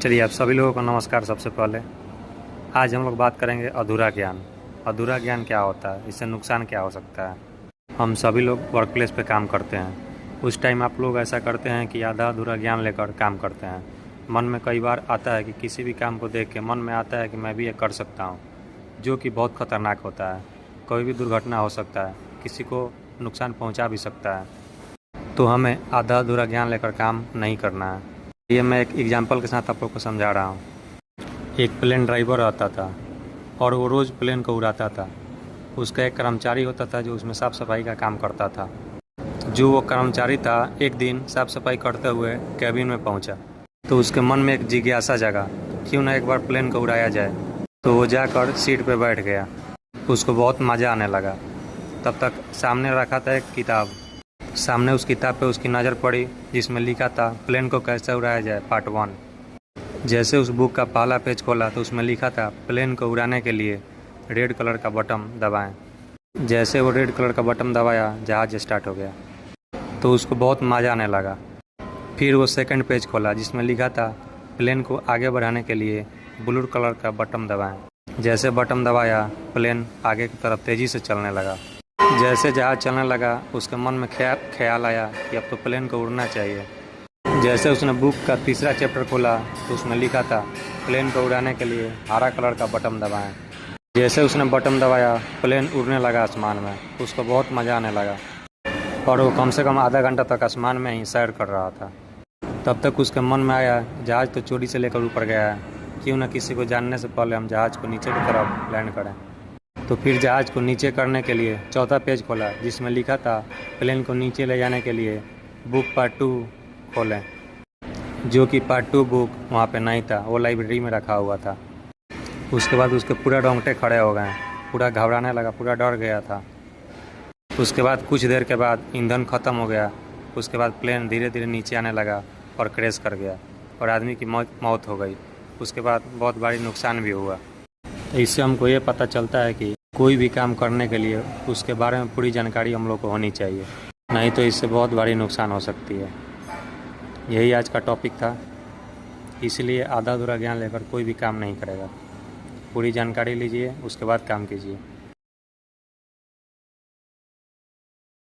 चलिए, आप सभी लोगों को नमस्कार। सबसे पहले आज हम लोग बात करेंगे अधूरा ज्ञान। अधूरा ज्ञान क्या होता है, इससे नुकसान क्या हो सकता है। हम सभी लोग वर्क प्लेस पे काम करते हैं, उस टाइम आप लोग ऐसा करते हैं कि आधा अधूरा ज्ञान लेकर काम करते हैं। मन में कई बार आता है कि किसी भी काम को देख के मन में आता है कि मैं भी ये कर सकता हूँ, जो कि बहुत ख़तरनाक होता है। कोई भी दुर्घटना हो सकता है, किसी को नुकसान पहुँचा भी सकता है। तो हमें आधा अधूरा ज्ञान लेकर काम नहीं करना है। ये मैं एक एग्जाम्पल के साथ आप लोग को समझा रहा हूँ। एक प्लेन ड्राइवर आता था और वो रोज़ प्लेन को उड़ाता था। उसका एक कर्मचारी होता था जो उसमें साफ़ सफाई का काम करता था। जो वो कर्मचारी था, एक दिन साफ़ सफाई करते हुए कैबिन में पहुंचा, तो उसके मन में एक जिज्ञासा जगा, क्यों ना एक बार प्लेन को उड़ाया जाए। तो वो जाकर सीट पे बैठ गया। उसको बहुत मज़ा आने लगा। तब तक सामने रखा था एक किताब। सामने उस किताब पे उसकी नज़र पड़ी जिसमें लिखा था प्लेन को कैसे उड़ाया जाए पार्ट 1। जैसे उस बुक का पहला पेज खोला तो उसमें लिखा था प्लेन को उड़ाने के लिए रेड कलर का बटन दबाएं। जैसे वो रेड कलर का बटन दबाया, जहाज़ स्टार्ट हो गया। तो उसको बहुत मज़ा आने लगा। फिर वो सेकंड पेज खोला जिसमें लिखा था प्लेन को आगे बढ़ाने के लिए ब्लू कलर का बटन दबाएं। जैसे बटन दबाया, प्लेन आगे की तरफ तेज़ी से चलने लगा। जैसे जहाज़ चलने लगा, उसके मन में ख्याल आया कि अब तो प्लेन को उड़ना चाहिए। जैसे उसने बुक का तीसरा चैप्टर खोला तो उसमें लिखा था प्लेन को उड़ाने के लिए हरा कलर का बटन दबाएं। जैसे उसने बटन दबाया, प्लेन उड़ने लगा आसमान में। उसको बहुत मज़ा आने लगा और वो कम से कम आधा घंटा तक आसमान में ही सैर कर रहा था। तब तक उसके मन में आया, जहाज़ तो चोरी से लेकर ऊपर गया है, क्यों न किसी को जानने से पहले हम जहाज़ को नीचे की तरफ लैंड करें। तो फिर जहाज़ को नीचे करने के लिए चौथा पेज खोला जिसमें लिखा था प्लेन को नीचे ले जाने के लिए बुक पार्ट 2 खोलें। जो कि पार्ट 2 बुक वहाँ पे नहीं था, वो लाइब्रेरी में रखा हुआ था। उसके बाद उसके पूरा रोंगटे खड़े हो गए, पूरा घबराने लगा, पूरा डर गया था। उसके बाद कुछ देर के बाद ईंधन ख़त्म हो गया। उसके बाद प्लेन धीरे धीरे नीचे आने लगा और क्रैश कर गया और आदमी की मौत हो गई। उसके बाद बहुत भारी नुकसान भी हुआ। इससे हमको ये पता चलता है कि कोई भी काम करने के लिए उसके बारे में पूरी जानकारी हम लोग को होनी चाहिए, नहीं तो इससे बहुत भारी नुकसान हो सकती है। यही आज का टॉपिक था। इसलिए आधा अधूरा ज्ञान लेकर कोई भी काम नहीं करेगा। पूरी जानकारी लीजिए, उसके बाद काम कीजिए।